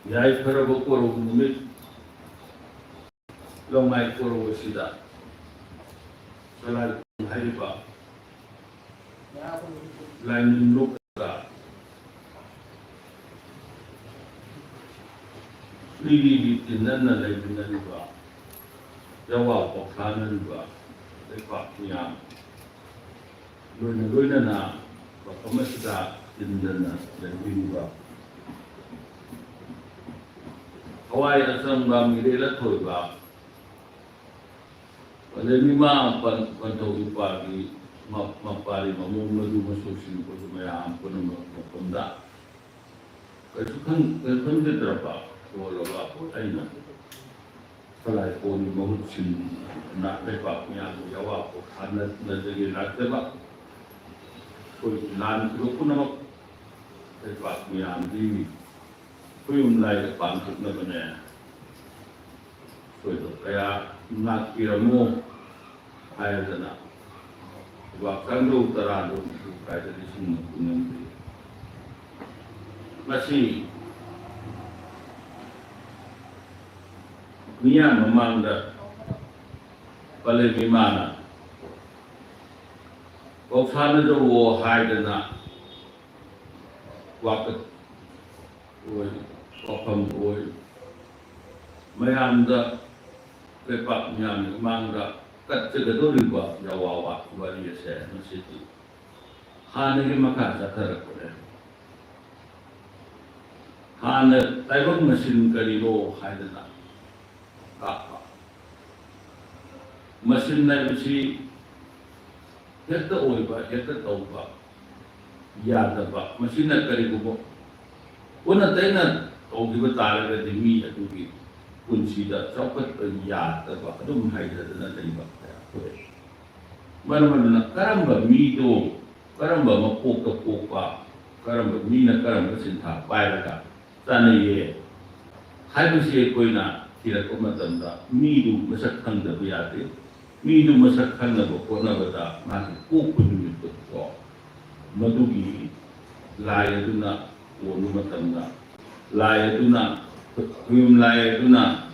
YAI Karabo Koro NUMIT Longai Koro Sida Salai Haiba Lain Luka Lili Tinana Lainaniba Yawa POKPANA Riba Leipakpokpa Luna Pamasida Tindana Lainaniba Hawaii asam bang mirela thoiba Palema panto upagi mapari mamung madu masusin ko sumayam ko ng punda kasukan detrapa wala po ay na salay ko ni mahutsin na leipakpokpa yawa po hanat na dagi nateba ko lan ko na leipakpokpa di Kuyum lai pangkut na banya, so itu kaya nak kiramu ayat na, bahkan do teradu kaya di sini kunci. Masih niat memangda paling gimana, kau sana do wahai dana, waktu Opam boy, mayanda lepak nyam mangga kat segado riba jawawa wali saya masitu. Hane ke maka zakar kore. Hane taibang mesin karibo haidana. Apa? Mesin na bisi yata oiba yata tauba. Yada ba mesin na karibo. Una tayo o di ba talaga di mi at ugi kunsida sapat yata ba adum haida na tayo ba mana na karamba mi do karamba mapokpakpa karamba mi na karamba SINTHA PAIBA ka sana ye haibu siya ko na tira ko matanda mi do masakhang da biyate mi do masakhang na ko na bata maki kukunumit ko madugi laya do na wano matanda laya duna kuyum laya duna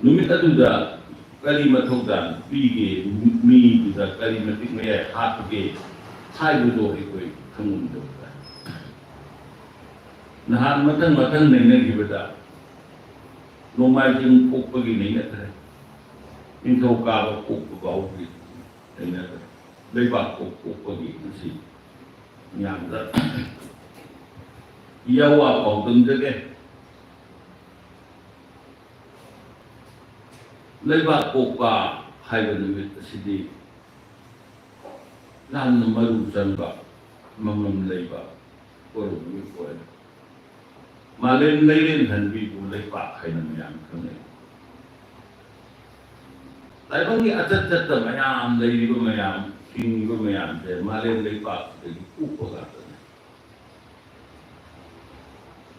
numit aduda kalimat hogdan pige mi duda kalimat ikmaya hatuge haibudo ikoi kamundo nahan matang nene gibada nomai jing pokpagi nene tere into kaba pokpagaw nene tere leipakpokpagi nasi nyamda yawa kau dengdege leipakpokpa haiba numit asidi lan maru jamba mamam leipa koro numit ko malen leilen hanbi bu leipak haina mayam kane taibangi atat mayam leili ko mayam king ko mayam de malen leipak de upaga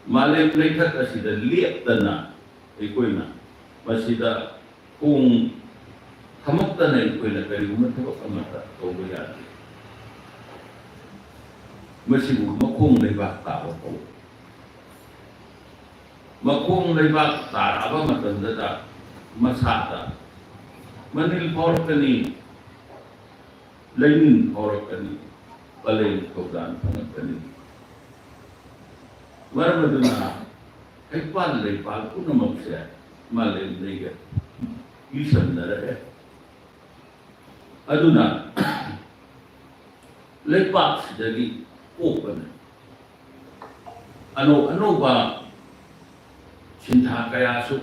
Malay playkat asida liat na ikoy na masida kung hamakta na ikoy na kaya gumatawag ang mata o bayan masibu makung leibak tao ko makung leibak tao aba matanda da masada manil horok kani lain horok kani palay kogan pangat kani Marmaduna, ay palay ko na magsiya, malay na isang na rin. Aduna, leipak jadi open. Ano ba SINTHA kaya so?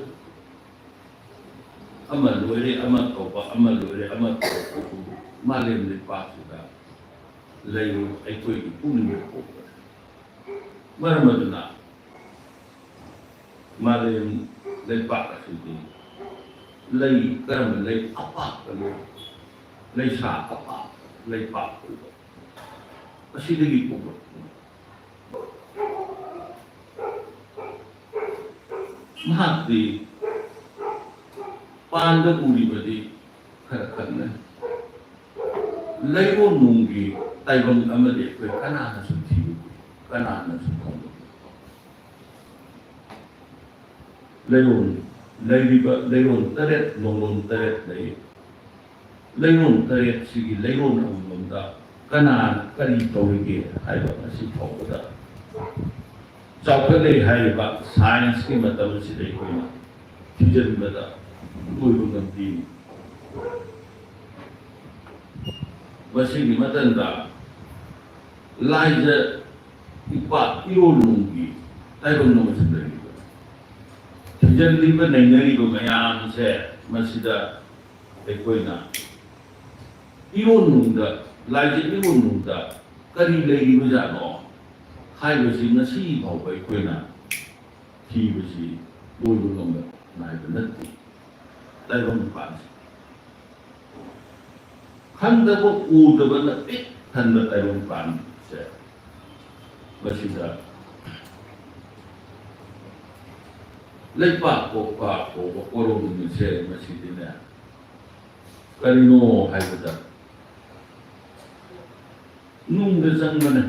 Amalure, amatkopa, amalure, amatkopa, malay leipak sila. Layo ay pwede punin open. Marmaduna malim leipak asidi lei karam lei apa kalau lei sa apa leipak asidi gitu mahati panda uri badi karakan lei ko nunggi taibang amade ko kanana suti kanana suti leiron teret nonglon teret lei leiron teret sigi leiron amunda kana kari tawige haiba asi thawda chawkhale haiba science ki matam sidai koina thijanbada loibu ngamdi masigi matanda laija ipa irolungi taibang no masindari thijan liba nainari ko mayam se masida ekoina irolunga laija irolunga kari leiri bajano haibasi ngasi phawba ekoina thibasi loibu ngamba naiba natti taibang pansi khandaba udaba na pik khanda taibang pan se masida leipakpokpa ko korong ni se masidina karino haibada nung da jangmana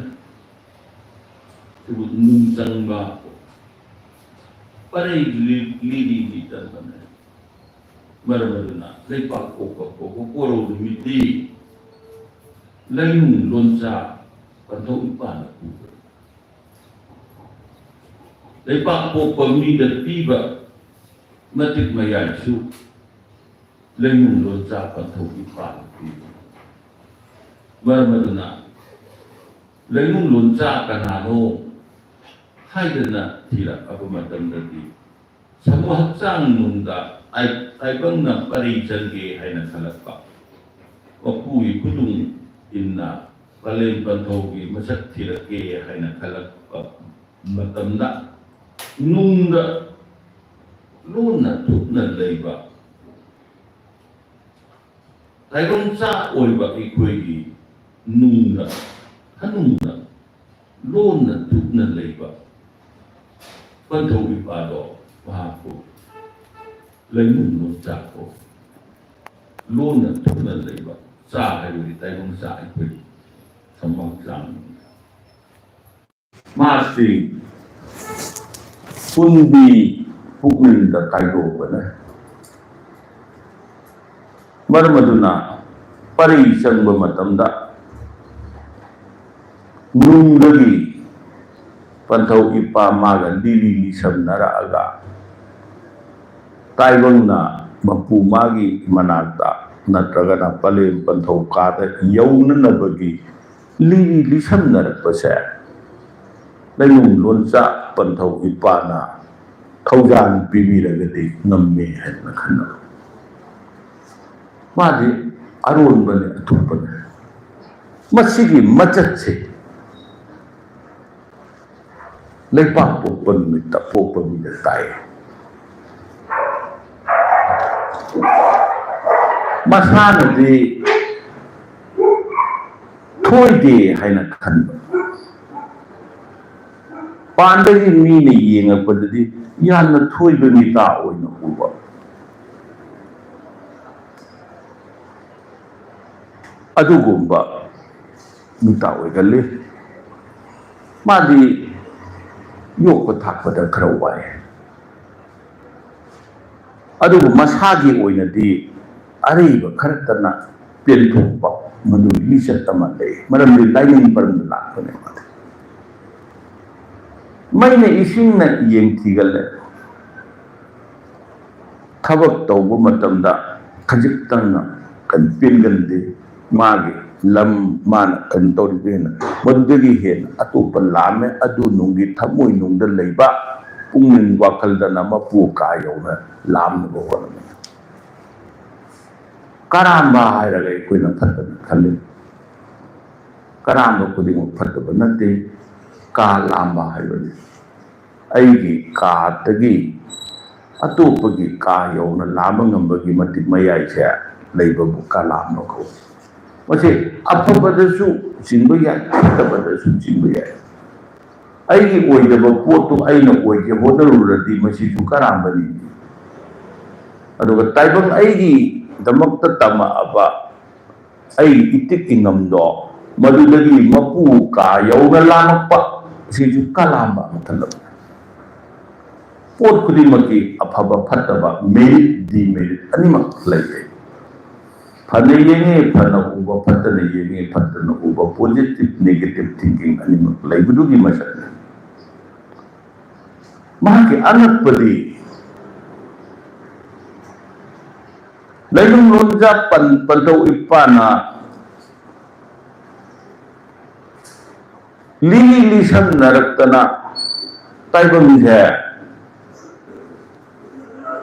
tu nung jangba parai li tanana marana leipakpokpa ko korong ni ti lain lonca kanto ipana ku leipakpokpa mi da PAIBA matik mayai su lain lonca kanto ipana ku marana lain lonca kanano haidana tira apa matam dadi samu hakchang nungda ai bang na pari jange haina khalakpa opui kudung inna kalem panthogi masak thirake haina khalakpa matamda nungda luna thukna leiba taibang cha oiba ikoigi nungda hanungda luna thukna leiba panthogi pado mahako lainung no chako luna thukna leiba cha haibagi taibang cha ikoigi samang sang masi pundi pukul da kaido bana marmaduna pari sangba matamda nungdagi pantau ipa maga dili samnara aga taibang na mapu magi manata natragana palem pantau kata yauna nabagi lili samnara pasa lainung lonca pantau ipana khaujan pibiragadi ngamme haina khana madi aron bane athupana masigi machatse leipakpokpa numita pokpa mida tai masanadi thoide haina khanba pandagi mine yengakpadadi yanna thoiba mita oina uba adugumba mita oigalle madi yokpa thakpada khara wai adugu masagi oinadi ariba kharatana penthokpa madu lisatama lei maramdi lainin param lakpane madi maina isingna yengtigalle thabak tauba matamda khajiktanna kan pengande magi lam mana kan tawribena madudagi hen atopa lame adu nungi thamoi nungda leiba pungnin wakaldana mapu kayona lamna bawala karamba hairaga koina phatana khalle karamba kudingo phataba nate ka lamba haibani aigi ka tagi atopagi ka yona lama ngambagi matik mayai se leiba bu ka lamno ko mase apabadasu jingba yai apabadasu jingba yai aigi oidaba potu aina oige hodaruradi masi su karambani aduga taibang aigi damakta tama aba ai itik ingamdo madudagi mapu ka yona lamakpa sisu kalamba matalab पोट खुदिमकी अफब फटबा merit demerit अनिमक लैये फने येंगे फन उबा फटने येंगे फटने उबा पॉजिटिव नेगेटिव थिंकिंग अनिमक लैबदुगी मसक माके अनकपदी लैलुम लोंजा पंतौ इपाना लिली लिसम नरकतना ताइबम है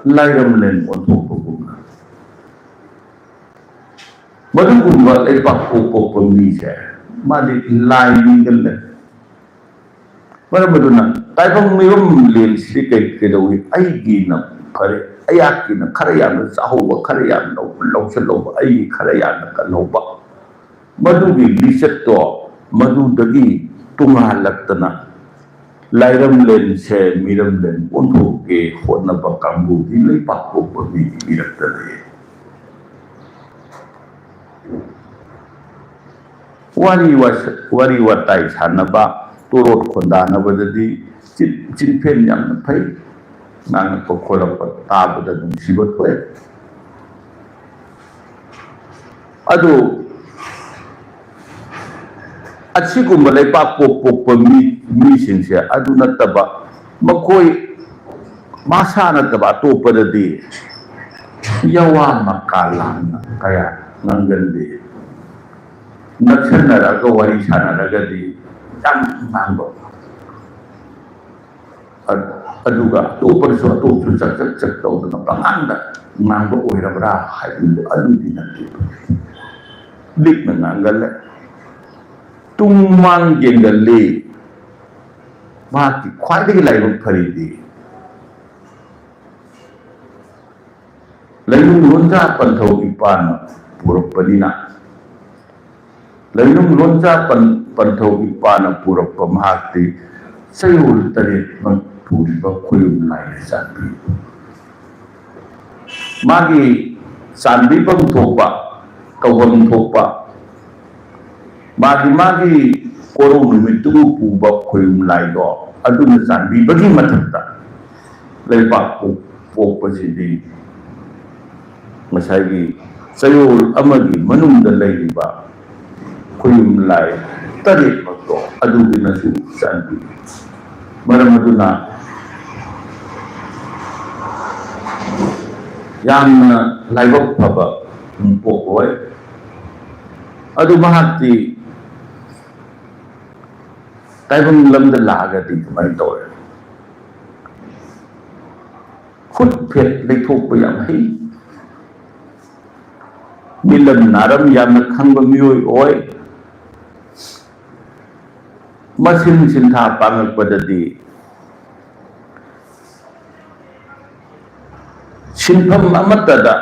लाइरम लेन ओंथोकबुना मधुगुम्बा लेपakpokpa मीसे मादि लाइनिगल मरमदुना ताइबम मियम लेन सिके केदोई आइगी न फरे अयाकी न खरयान चाहोबा खरयान लौसलौबा आई खरयान कलौबा मधुगी लिसतो मधुदगी तुंगा लगतना लाइरम लेन से मिरम लेन उन्हो के होनबा कांगू की लेपakpokpa मी इरक्तले वारी वाताई सानबा तोरोट खोंदानबददी चिनफेन यामन फै नांगप खोलप ताबदा दुंसिबा थोय अदो असिगुम्बा लेपakpokpa मी सिंसे अदु नतबा मखोय मासा नतबा तोपददी यवा मकालान कया नंगलदे नक्सनरगा वारी सानरगदी याम नांगो अदुगा तोपरसो तोपसु चक तौदना पंगांदा नांगो ओइरबरा हाइबु अदुदी नते लिकना नांगले तुंगमांग गेंगले माकी ख्वाइदगी लाइबम फरीदी लैनुम लोंजा पंथौ इपान पुरपनिना लैनुम लोंजा पंथौ इपान पुरप महाक्ति सयोल तरे पुरिबा खुयुम लाइ साबी मागी सानबीबम थोपा कवम थोपा मागी कोरो नुमितु पुबा खुयुम लाइदो अदुन सानबीबगी मथक्ता लेपakpokpa सिदी मसाइगी सयोल अमगी मनुंगदा लैरिबा खुयुम लाई तरे मतो अदुगी नसु सानबी मरमदुना यामना लाइबक फबा पोकोय अदु महाती ताइबम लमदा लागदी कमाय तोय खुद फेट लेथोकप याम है मिलम नारम यामना खंगबा मियोय ओय मसिन सिंथा पांगलपददी सिंफम अमतदा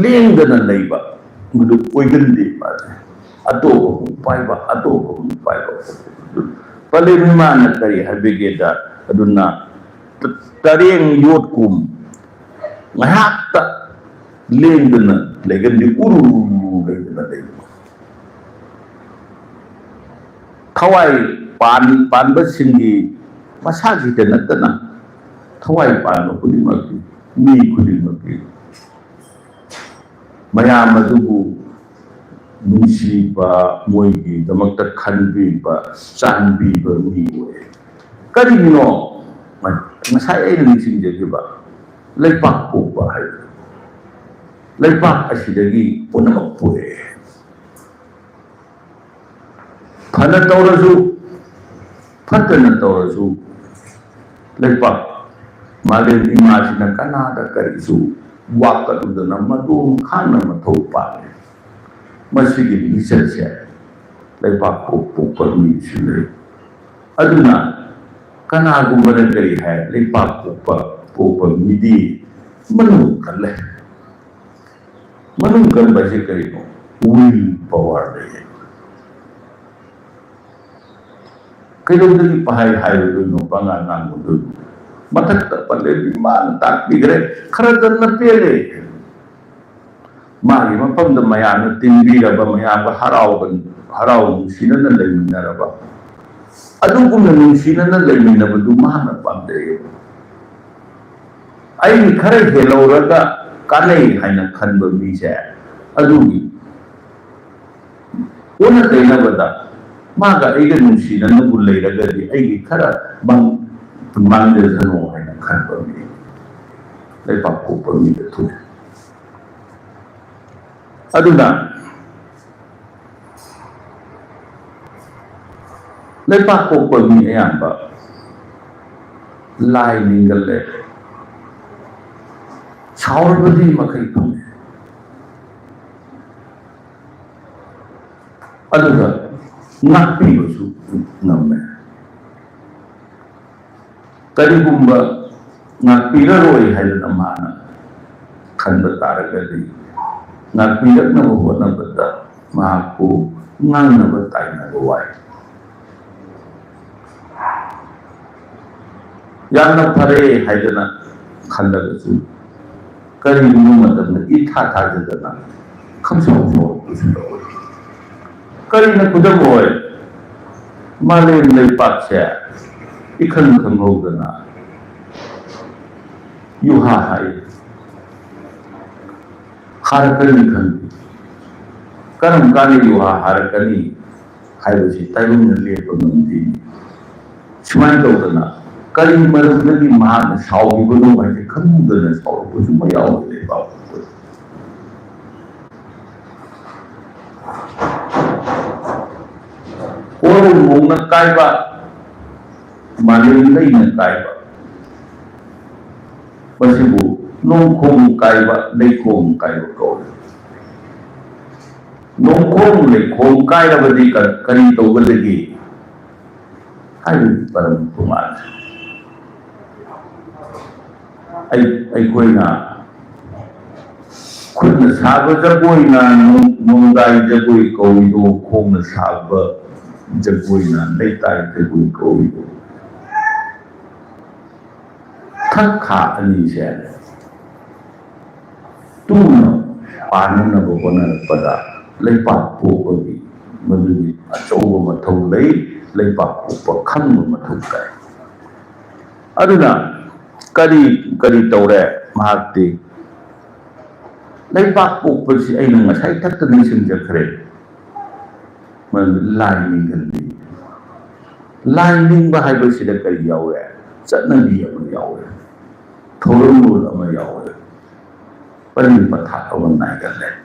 लेंगदना लैबा मुदु ओइगंदे माजे अतोबु पाइबा पले मिमान करी हबेगेदा अदुना तरेंग योटकुम ngahakta लेंगदना लेगंदे उरु लेगदना लैबा थवाई पानबा सिंगी मसागिते नतना थवाई पानबा खुदिमकी मी खुदिमकी मयाम अदुबु नुंसीबा मोइगी दमक्ता खनबीबा चानबीबा मी ओय करिनो मसाय ऐन निसिंजेबा लेपakpokpa हाय लेपाक असिदगी पुनमक पुए फना तौरसु फतना तौरसु लेपा मालेम इमाजिना कनादा करिसु वाकदुदना मदु खाना मथौ पाले मसिगी रिसर्च है लेपakpokpa मिसिले अदुना कनागुमन करी है लेपakpokpa मिदी मनु कले मनु कल बजे करिनो विल पावर दे कईदोंदगी पहाय हायदुनो पंगा नांगुदु मथक्ता पल्ले मान ताकबिग्रे खरदन पेले मागी मफमद मयान तिंबीरबा मयान हराव सिनन लैमिनरबा ꯑꯗꯨꯒꯨꯝꯅ ꯅꯨꯡꯁꯤꯅꯅ ꯂꯩꯃꯤꯟꯅꯕꯗꯨ ꯃꯍꯥꯛꯅ ꯄꯥꯝꯖꯩꯌꯦꯕ ꯑꯩ ꯈꯔ ꯍꯦꯜꯍꯧꯔꯒ ꯀꯥꯟꯅꯩ ꯍꯥꯏꯅ ꯈꯟꯕ ꯃꯤꯁꯦ ꯑꯗꯨꯒꯤ ꯑꯣꯟꯅ ꯇꯩꯅꯕꯗ मागा ऐगे नुंसीननबु लेरगदि ऐगे खरा मांगजनो हायना खनबमि लेपाकपोकपमि थु अदुना लेपाकपोकपमि अयाम्बा लाइ निंगले सावरबदि मखै फंगे अदुगा नापीबसु नम्मे करिगुम्बा नापीररोय हायना माना खनबा तारगदि नापीरकनबा होनबदा माकु ngangnaba tainaba wai yamna phare haidana khanlagasu karigumba matamda itha thajadana khamsawso usulo karina kudamoy malem leipakse ikhan khamhodana yuha hai harakani khandi karam kani yuha harakani haibasi taibun lepa mandi sumai tawdana kari maramdagi mahana sawgibano haise khamudana sawrubasu mayaw lepa Orang mungna kaiba malin lain kaiba basibu nongkhong kaiba leikhong kaiba ko nongkhong leikhong kaiba badi kari tawgalagi hai param tuman ai koina khudna saba jagoina nongdai jagoi koido khongna saba jagoina leitai jagoi koido thakha ani se tuna panna bobona pada leipak pokpagi madui achoba mathau leipak pokpa khanba mathau kai aduna kari tawre mahakti leipak pokpasi aina ngasai thakta nisingjakhre lining bahaybasida kari yawe chatnabi ama yawe thorumul ama yawe parin patha awan naigale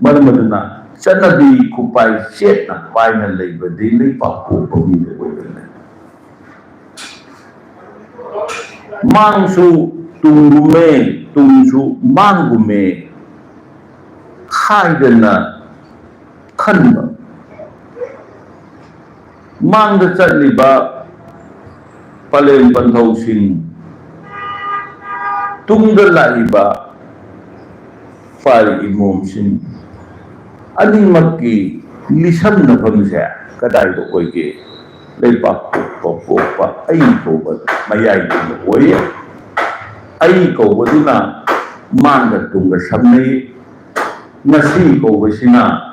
maduna chatnabi kupai setna paina leibadi leipak pokpagi leibadane mangsu tunggume tungsu mangume haidana khanba mangda chatliba palen panthausin tungda laiba pai imomsin animakki lisamna phamse kadai do koige leipak pokpa ai koba mayai do oi ai kobaduna mangda tungga samnai ngasi kobasina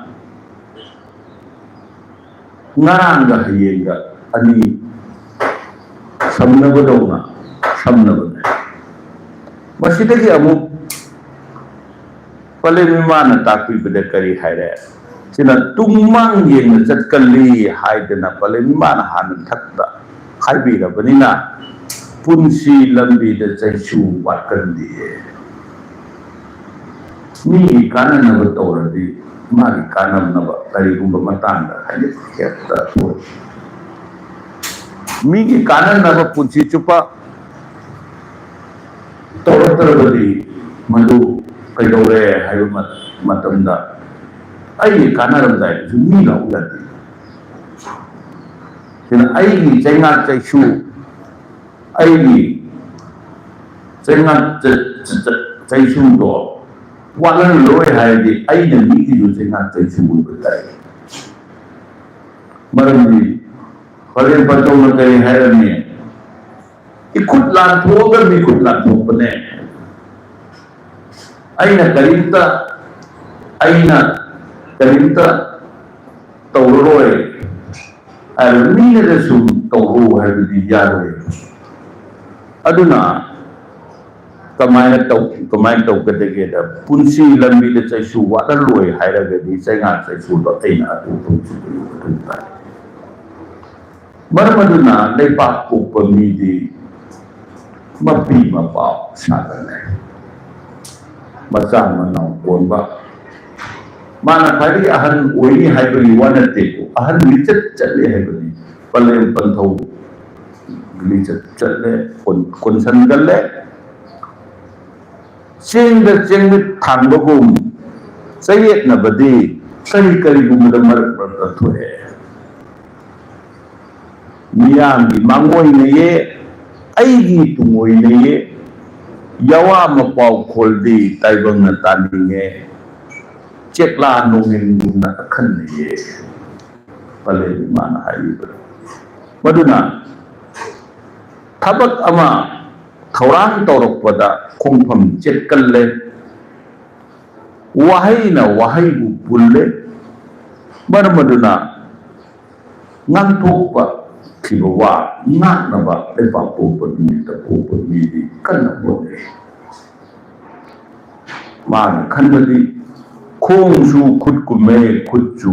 ngaranga hayenga ani samnabadawna samnabane masidagi amu palemimana takpibada kari haire sina tungmang yengna chatkalli haidana palemimana hana thakta haibirabanina punsi lambida chaisu watkandi mi kananaba tawradi mari kanamnaba karigumba matanda haide hekta thoi migi kananaba punsi chupa tawratarabadi madu kaidore haiba matamda ai kanaramdai su mi laudati sina ai chainga chaisu ai chainga chaisu do walan loi haidi aina migi ju chainga chaisu budai maramdi palen patong kai hairani ikut lan thoga mi ikut lan thopane aina karimta tawroi ꯃꯤꯅ ꯗ ꯁꯨꯝ ꯇꯧꯔꯣ ꯍꯥꯏꯕꯗꯤ ꯌꯥꯔꯣꯏ ꯑꯗꯨꯅ ꯀꯃꯥꯏꯅ ꯇꯧꯒꯗꯒꯦꯗ ꯄꯨꯟꯁꯤ ꯂꯝꯕꯤꯗ ꯆꯩꯁꯨ ꯋꯥꯠꯍꯜꯂꯣꯏ ꯍꯥꯏꯔꯒꯗꯤ ꯆꯩꯉꯥꯛ ꯆꯩꯁꯨꯗꯣ ꯑꯩꯅ ꯑꯗꯨꯝ ꯇꯥꯏ ꯃꯔꯝ ꯑꯗꯨꯅ ꯂꯩꯄꯥꯛ ꯄꯣꯛꯄ ꯃꯤꯗꯤ ꯃꯄꯤ ꯃꯄꯥꯎ ꯁꯥꯒꯠꯂꯦ ꯃꯆꯥ ꯃꯅꯥꯎ ꯀꯣꯟꯕ ꯃꯥꯅ ꯈ꯭ꯋꯥꯏꯗꯒꯤ ꯑꯍꯟ ꯑꯣꯏꯅꯤ ꯍꯥꯏꯕꯒꯤ ꯋꯥ ꯅꯠꯇꯦꯀꯣ ꯑꯍꯟ ꯂꯤꯆꯠ ꯆꯠꯂꯦ ꯍꯥꯏꯕꯅꯤ ꯄꯂꯦꯝ ꯄꯟꯊꯧ ꯂꯤꯆꯠ ꯆꯠꯂꯦ ꯀꯣꯟꯁꯟꯒꯜꯂꯦ ꯆꯦꯡꯗ ꯆꯦꯡꯃꯤꯠ ꯊꯥꯡꯕꯒꯨꯝ ꯆꯌꯦꯠꯅꯕꯗꯤ ꯀꯔꯤꯒꯨꯝꯕꯗ ꯃꯔꯛ ꯃꯔꯛꯇ ꯊꯣꯛꯑꯦ ꯃꯤꯌꯥꯝꯒꯤ ꯃꯥꯡꯑꯣꯏꯅꯩꯌꯦ ꯑꯩꯒꯤ ꯇꯨꯡꯑꯣꯏꯅꯩꯌꯦ ꯌꯥꯋꯥ ꯃꯄꯥꯎ ꯈꯣꯜꯗꯤ ꯇꯥꯏꯕꯪꯅ ꯇꯥꯅꯤꯡꯉꯦ ꯆꯦꯛꯂꯥ ꯅꯣꯡꯏꯟꯒꯨꯝꯅ ꯑꯈꯟꯅꯩꯌꯦ ꯄꯂꯦꯝ ꯏꯃꯥꯅ ꯍꯥꯏꯔꯤꯕꯗꯣ ꯃꯗꯨꯅ ꯊꯕꯛ ꯑꯃ ꯊꯧꯔꯥꯡ ꯇꯧꯔꯛꯄꯗ ꯈꯣꯡꯐꯝ ꯆꯦꯠꯀꯜꯂꯦ ꯋꯥꯍꯩꯅ ꯋꯥꯍꯩꯕꯨ ꯄꯨꯜꯂꯦ ꯃꯔꯝ ꯑꯗꯨꯅ ꯉꯥꯡꯊꯣꯛꯄ ꯈꯤꯕ ꯋꯥ ꯉꯥꯛꯅꯕ ꯂꯩꯄꯥꯛ ꯄꯣꯛꯄ ꯅꯨꯃꯤꯠꯇ ꯄꯣꯛꯄ ꯃꯤꯗꯤ ꯀꯟꯅ ꯍꯣꯠꯅꯩ ꯃꯥꯅ ꯈꯟꯕꯗꯤ ꯈꯣꯡꯁꯨ ꯈꯨꯠ ꯀꯨꯝꯃꯦ ꯈꯨꯠꯁꯨ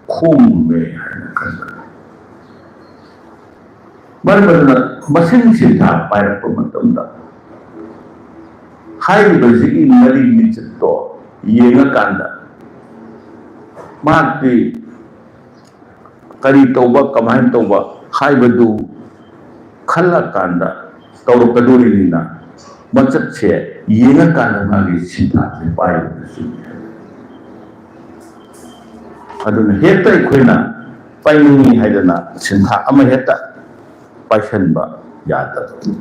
ꯈꯣꯡ ꯀꯨꯝꯃꯦ ꯍꯥꯏꯅ ꯈꯟꯕ ꯃꯔꯝ ꯑꯗꯨꯅ ꯃꯁꯤꯡ ꯁꯤꯟꯊꯥ ꯄꯥꯏꯔꯛꯄ ꯃꯇꯝꯗ ꯍꯥꯏꯔꯤꯕꯁꯤꯒꯤ ꯃꯔꯤ ꯃꯤꯆꯠꯇꯣ ꯌꯦꯡꯉꯀꯥꯟꯗ ꯃꯍꯥꯛꯇꯤ ꯀꯔꯤ ꯇꯧꯕ ꯀꯃꯥꯏꯅ ꯇꯧꯕ ꯍꯥꯏꯕꯗꯨ ꯈꯜꯂꯀꯥꯟꯗ ꯇꯧꯔꯛꯀꯗꯣꯔꯤꯅꯤꯅ ꯃꯆꯠꯁꯦ ꯌꯦꯡꯉꯀꯥꯟꯗ ꯃꯥꯒꯤ ꯁꯤꯟꯊꯥꯁꯦ ꯄꯥꯏꯕꯗꯁꯨ ꯑꯗꯨꯅ ꯍꯦꯛꯇ ꯑꯩꯈꯣꯏꯅ ꯄꯥꯏꯅꯤꯡꯉꯤ ꯍꯥꯏꯗꯅ ꯁꯤꯟꯊꯥ ꯑꯃ ꯍꯦꯛꯇ ꯄꯥꯏꯁꯟꯕ ꯌꯥꯗꯕ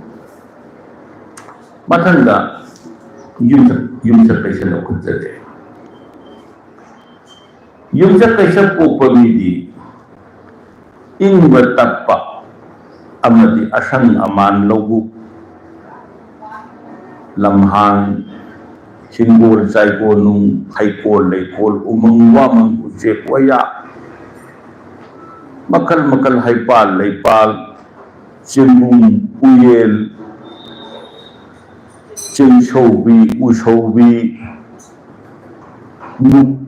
ꯃꯊꯪꯗ ꯌꯨꯝꯁꯀꯩꯁ ꯂꯧꯈꯠꯆꯒꯦ ꯌꯨꯝꯁꯀꯩꯁ ꯄꯣꯛꯄ ꯃꯤꯗꯤ ꯏꯪꯕ ꯇꯞꯄ amadi asang aman lobuk lamhang singgol saiko nung haikol laikol umang wamang ujek waya makal haipal laipal simbung uyel cingsobi usobi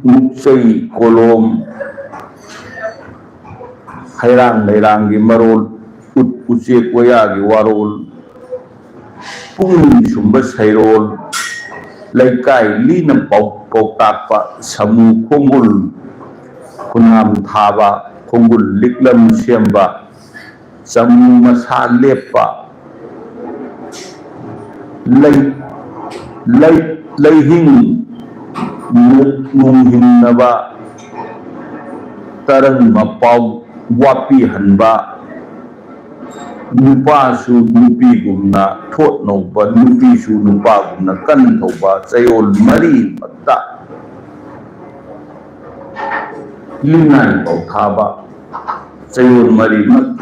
nuksay kolom hairang lairang gi marol ujek waya gi warol pung sumba sairol laikai lina POKPANA samu konggol kunam thaba konggol liklam siamba samu masa lepa laihing nunghin naba tarang mapau wapi hanba nupa su nupi gumna thot noba nupi su nupa gumna kan thoba chayol mari matta lingai pau thaba chayol mari mak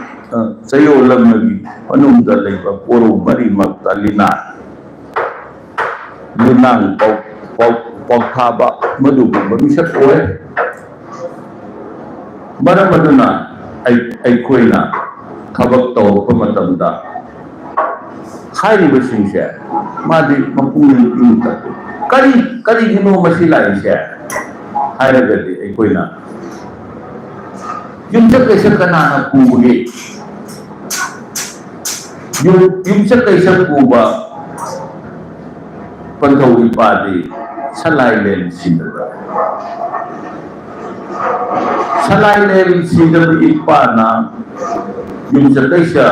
chayol lamagi panungda leiba poro mari matta linang pau thaba madu gumba misat oe maram aduna ai koina ꯊꯕꯛ ꯇꯧꯔꯛꯄ ꯃꯇꯝꯗ ꯍꯥꯏꯔꯤꯕꯁꯤꯡꯁꯦ ꯃꯥꯗꯤ ꯃꯄꯨꯡꯅꯤꯡ ꯏꯪ ꯇꯞꯄꯤ ꯀꯔꯤꯒꯤꯅꯣ ꯃꯁꯤ ꯂꯥꯛꯏꯁꯦ ꯍꯥꯏꯔꯒꯗꯤ ꯑꯩꯈꯣꯏꯅ ꯌꯨꯝꯁꯀꯩꯁ ꯀꯅꯥꯅ ꯄꯨꯕꯒꯦ ꯌꯨꯝꯁꯀꯩꯁ ꯄꯨꯕ ꯄꯟꯊꯧ ꯏꯄꯥꯗꯤ ꯁꯂꯥꯏꯂꯦꯟ ꯁꯤꯗꯕ ꯁꯂꯥꯏꯂꯦꯟ ꯁꯤꯗꯕ ꯏꯄꯥꯅ yumsakeisa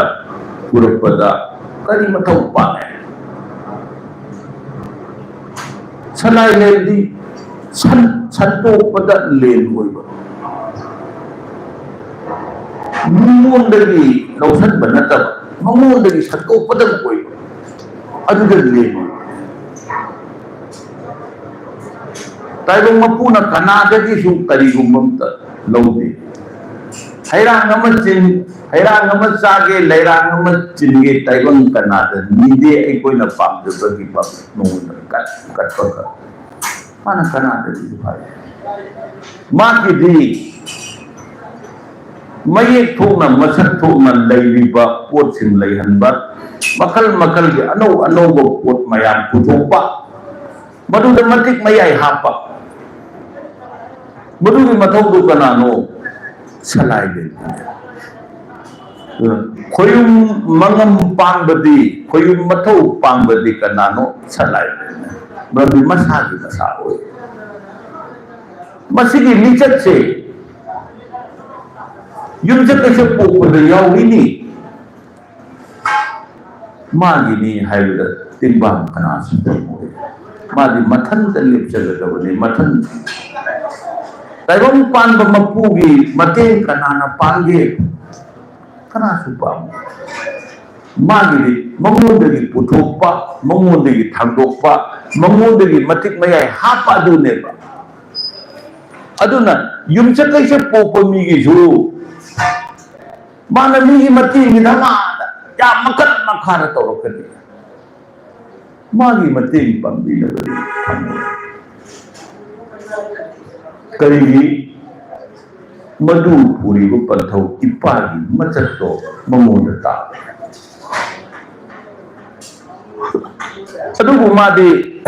purpada kari matau pane salai lendi santo pada len oiba mungun dari lausan banata mungun dari santo pada oiba adu dari len taibang mapuna kanada di su kari gumamta laudi hairang ama sage lairang ama jinge taibang kanada nide ai koi na pam de bagi pam nong kat paka mana kanada di bhai ma ki di mayek thokna masak thokna leiriba potsing leihanba makal gi anau pot mayam puthokpa maduda matik mayai hapa madugi mathau du kanano salai le khoyum mangam pangbadi khoyum mathau pangbadi kanano salai le babi masagi masa oi masigi lichat se yumsakeisa pokpada yawini magi ni haibda timbang kana sumoi madi mathan da lepchagadabani mathan taibam panba mapugi mateng kanana pange kana supam magi mangondagi puthokpa mangondagi thangdokpa mangondagi matik mayai hapa aduneba aduna yumsakeisa pokpa migi ju mana migi mating namada ya makat makhara tawakani magi mating pambinabadi karigi madu puriba panthau ipagi machatto mamonda ta adugu madi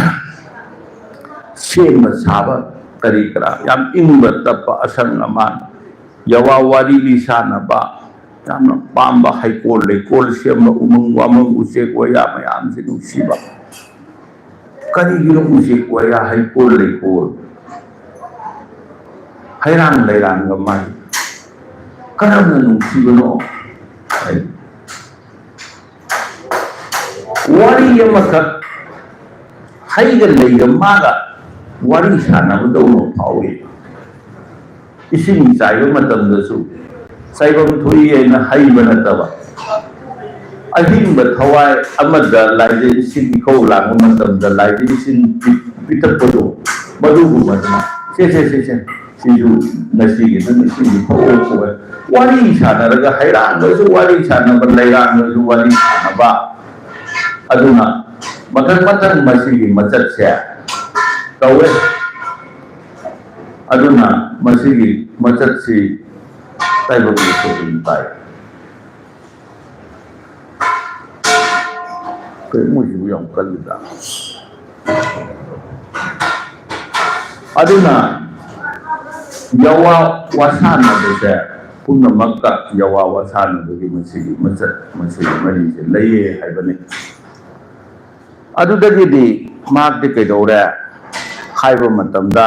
sema saba kari kara yam ingba tappa asang aman yawa wari lisana ba yamna pamba haikol lekol sema umang wamang usek waya mayam sinusiba kari gilo usek waya haikol lekol hairang lairang gamai karena nungsibono wari yamaka haiga leiga maga wari sana mudo pawi ising sayo matam dasu saibam thui na haiba nataba ahing ba thawai amada laide ising ko lang matam da laide ising pitapodo madugu madna se siju nasi gitu nasi ko wari sana raga hairang dasu wari sana berlairang dasu wari sana ba aduna makan masih macet saya tahu aduna masih macet si tayo begitu intai kemudian yang kelima aduna yawa wasana desa punna makka yawa wasana bagi masih macet masih mari leye hai bane adudagidi magdi kaidore haiba matamda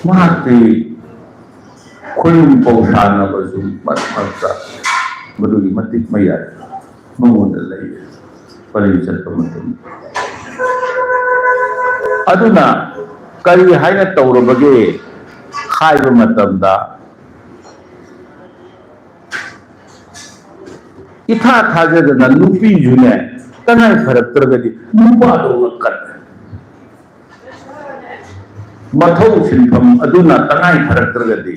magdi khoyum pausana basu matmakta madugi matik mayai mangonda lay paliwisat matam aduna kari haina tawrabage haiba matamda itha thajadana nupi june tanai pharatragadi nupa do kan mathau sinpham aduna tanai pharatragadi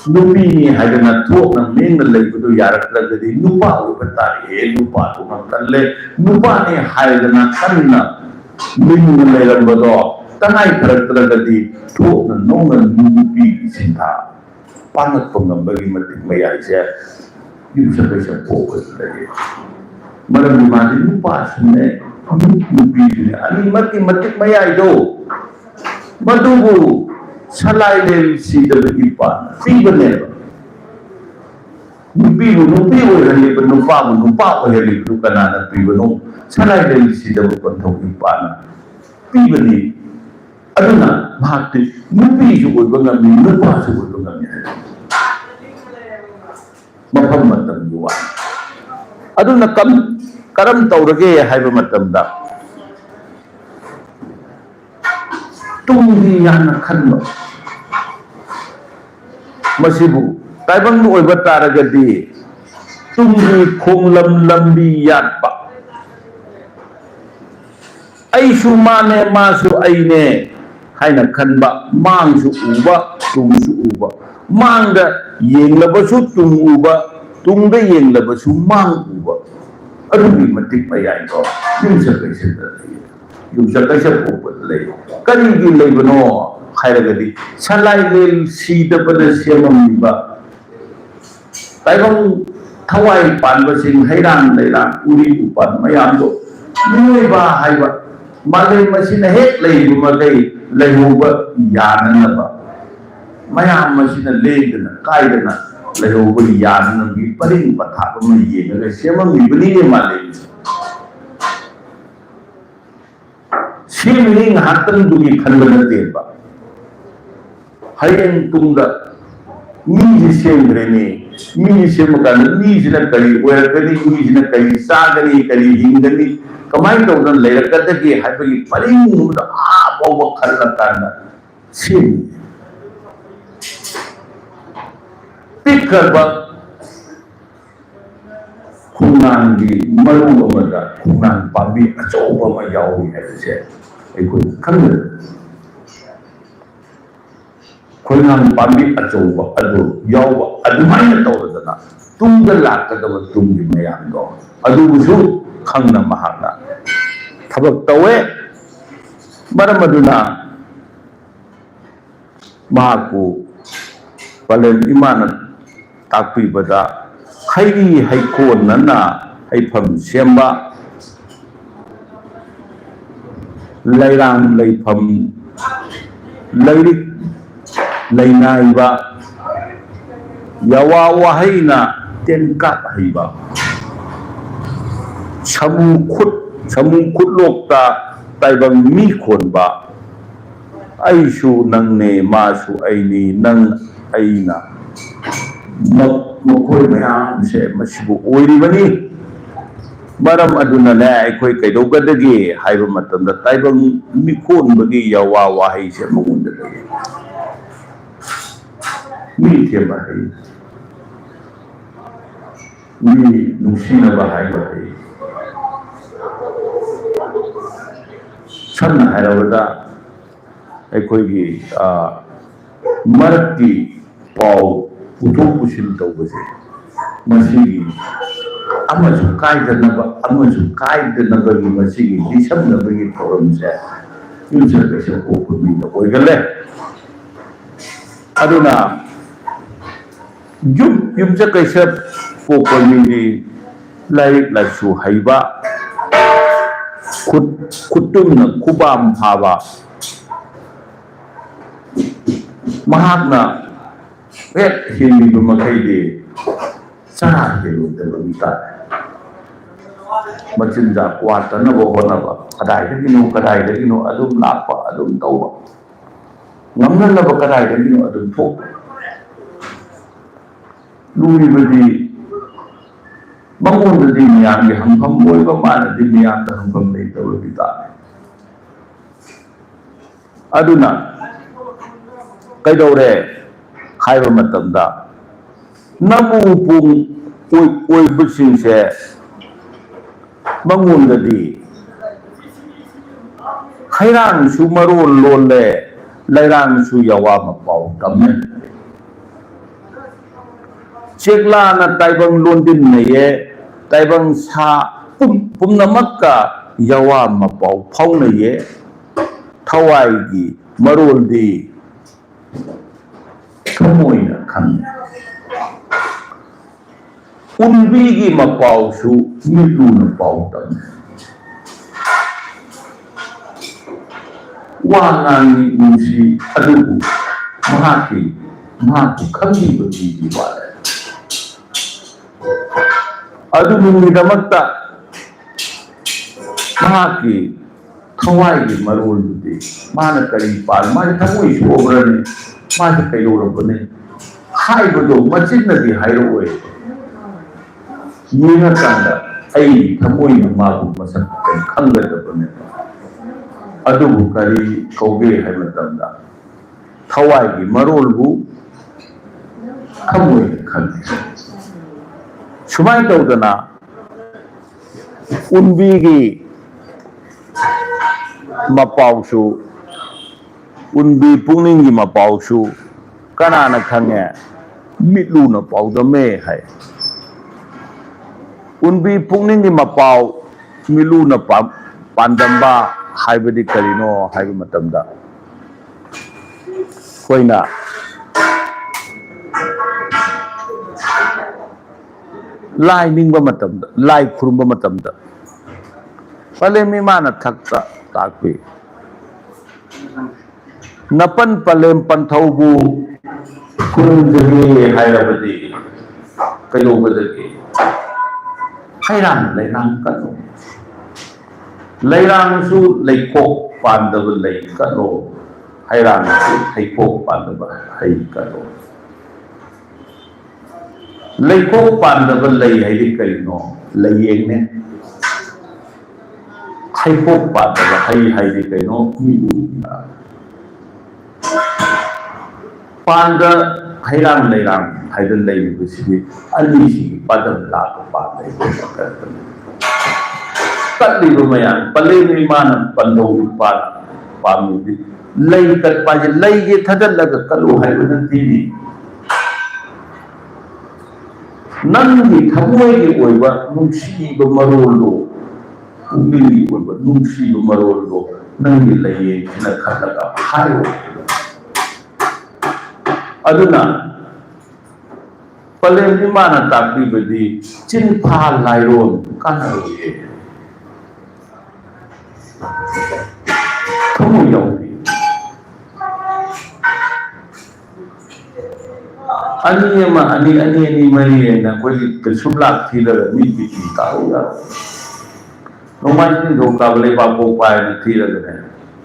nupi ni hajana thokna meng leibudu yaratragadi nupa ubtari nupa to kalle nupa ni hajana kanna meng leirambado tanai pharatragadi thokna nonga nupi sintha pangat pangambagi matik mayai se yumsakeisa pokpa lagi malam dimana lupa sene nupi sene ani matik mayai do madugu salai le si dapat ipa si bener nupi wahai nupa wahai tu kanana pi beno salai le si dapat pantau ipa na pi beni aduna mahati nupi suku bangami nupa suku bangami mafam matam juwa aduna karam tawrage haiba matamda tungdi yana khanba masibu taibang nu oiba taragadi tungdi khonglam lambi yatpa aisu mane masu aine haina khanba mangsu uba tungsu uba mangda yenglabasu tung uba tungda yenglabasu mang uba adugi matik mayai ko yumsakeisa pokpa lay karigi laybano हायरगदि सलाई लेल सीदबद सेममिबा ताइबं थवाई पानबसिंग हैरान लैरान उरी उपान मयामदो मियोइबा हाइबा माले मसिन हेक लेइबुमगै लेहोबा याननबा मयाम मसिन लेदना कायदना लेहोबा याननबि purring पथाबम येनगा सेममिबनि Male सिमिनि ngahaktan dugi khanbana teba hayeng tungda mi sembrene mi semkan mi sina kali oirkani mi sina kali sagani kali hingani kamai tawdan leirakata ki haibagi paring da abawa khalla kana sim pikkarba khunangi maru amada khunan pambi achoba ma yawi haise aikoi khangna khunang pambi achoba adu yawa adumaina tawdana tungda lakadaba tunggi mayam do adu busu khangna mahana thabak tawe maramaduna mahaku palen imana takpi bada hairi haikon nana haifam semba lairang laifam lairik lainaiba yawa wahaina tenkat haiba samu khut lokta taibang mi khonba aisu nangne masu aini nang aina mokoi mayam se masibu oiribani maram aduna ne aikoi kaidogadagi haiba matamda taibang mikon bagi yawa wahai se mugunda dagi mi thema hai mi nusina bahai bahai sanna hairabada aikoi gi marakki pau uthok pusin tawbase masigi amasu kaidanaba amasu kaidanabagi masigi disabnabagi thoramse yumsakeisa kokpana oigale aduna yumsakeisa kokpani di laik lasu haiba kutumna kubam haba mahakna hek hiliba makaide sa hiludabita machinja kwatanaba honaba kadaidagino adum lakpa adum tawba ngamnanaba kadaidagino adum thokpa luribadi mangondadi miyamgi hangfam oiba manadi miyamda hangfam leitawabita aduna kaidore haiba matamda namu pung oibusingse mangondadi hairang su marol lolle lairang su yawa mapau tamme chekla na taibang londin neye taibang sa pumnamakka yawa mapau phau neye thawai gi marol di kamoina khang unbigi mapau su miluna pau tam wangangi nusi adugu mahaku khangi bagi wala adugu damakta mahaki thawai gi marol de mana kari pal mana thamoi su obrane mana kailo robane haibodo machinadi hairoi yena kanda ai thamoi magu masak khangadabane adugu kari kauge haimatamda thawai gi marol bu thamoi khandi sumai tawdana unbi gi mapausu unbi pungning gi mapausu kanana khange mitlu na pauda me hai unbi pungning gi mapau milu na pandamba haibadi karino haiba matamda ꯑꯩꯈꯣꯏꯅ ꯂꯥꯏ ꯅꯤꯡꯕ ꯃꯇꯝꯗ ꯂꯥꯏ ꯈꯨꯔꯨꯝꯕ ꯃꯇꯝꯗ ꯄꯂꯦꯝ ꯏꯃꯥꯅ ꯊꯛꯇ ꯇꯥꯛꯄꯤ ꯅꯄꯟ ꯄꯂꯦꯝ ꯄꯟꯊꯧꯕꯨ ꯈꯨꯔꯨꯝꯖꯒꯦ ꯍꯥꯏꯔꯕꯗꯤ ꯀꯩꯗꯧꯕꯗꯒꯤ ꯍꯩꯔꯥꯡ ꯂꯩꯔꯥꯡ ꯀꯠꯂꯣ ꯂꯩꯔꯥꯡꯁꯨ ꯂꯩꯈꯣꯛ ꯄꯥꯟꯗꯕ ꯂꯩ ꯀꯠꯂꯣ ꯍꯩꯔꯥꯡꯁꯨ ꯍꯩꯈꯣꯛ ꯄꯥꯟꯗꯕ ꯍꯩ ꯀꯠꯂꯣ ꯂꯩꯈꯣꯛ ꯄꯥꯟꯗꯕ ꯂꯩ ꯍꯥꯏꯗꯤ ꯀꯔꯤꯅꯣ ꯂꯩꯌꯦꯡꯅꯦ ꯍꯩꯈꯣꯛ ꯄꯥꯟꯗꯕ ꯍꯩ ꯍꯥꯏꯗꯤ ꯀꯩꯅꯣ ꯄꯥꯟꯗ ꯍꯩꯔꯥꯡ ꯂꯩꯔꯥꯡ ꯍꯥꯏꯗꯅ ꯂꯩꯔꯤꯕꯁꯤꯗꯤ ꯑꯅꯤꯁꯤꯒꯤ ꯄꯗꯝ ꯂꯥꯛꯄ ꯄꯥꯟꯗ ꯀꯠꯂꯤꯕ ꯃꯌꯥꯝ ꯄꯂꯦꯝ ꯏꯃꯥꯅ ꯄꯟꯊꯧꯒꯤ ꯄꯥꯝꯃꯤꯗꯤ ꯂꯩ ꯀꯠꯄ ꯍꯥꯏꯁꯦ ꯂꯩꯁꯦ ꯊꯥꯖꯤꯜꯂꯒ ꯀꯠꯂꯨ ꯍꯥꯏꯕ ꯅꯠꯇꯦꯅꯤ ꯅꯪꯒꯤ ꯊꯃꯣꯏꯒꯤ ꯑꯣꯏꯕ ꯅꯨꯡꯁꯤꯕ ꯃꯔꯣꯜꯗꯣ ꯄꯨꯛꯅꯤꯡꯒꯤ ꯑꯣꯏꯕ ꯅꯨꯡꯁꯤꯕ ꯃꯔꯣꯜꯗꯣ ꯅꯪꯒꯤ ꯂꯩꯌꯦꯡꯁꯤꯅ ꯈꯜꯂꯒ ꯍꯥꯏꯔꯣ ꯑꯗꯨꯅ ꯄꯂꯦꯝ ꯏꯃꯥꯅ ꯇꯥꯛꯄꯤꯕꯗꯤ ꯆꯤꯟꯐꯥ ꯂꯥꯏꯔꯣꯟ ꯀꯥꯟꯅꯔꯣꯏꯌꯦ ꯊꯃꯣꯏ ꯌꯥꯎꯕꯤ ꯑꯅꯤ ꯑꯃ ꯑꯅꯤ ꯃꯔꯤ ꯍꯥꯏꯅ ꯑꯩꯈꯣꯏꯒꯤ ꯁꯨꯝꯂꯥꯛ ꯊꯤꯔꯒ ꯃꯤ ꯄꯤꯇꯤ ꯇꯥꯔꯨ ꯌꯥꯔꯣꯏ ꯅꯣꯡꯃꯥꯏꯖꯤꯡ ꯅꯤꯡꯊꯧꯀꯥꯕ ꯂꯩꯄꯥꯛꯄꯣꯛꯄ ꯍꯥꯏꯅ ꯊꯤꯔꯒꯅꯦ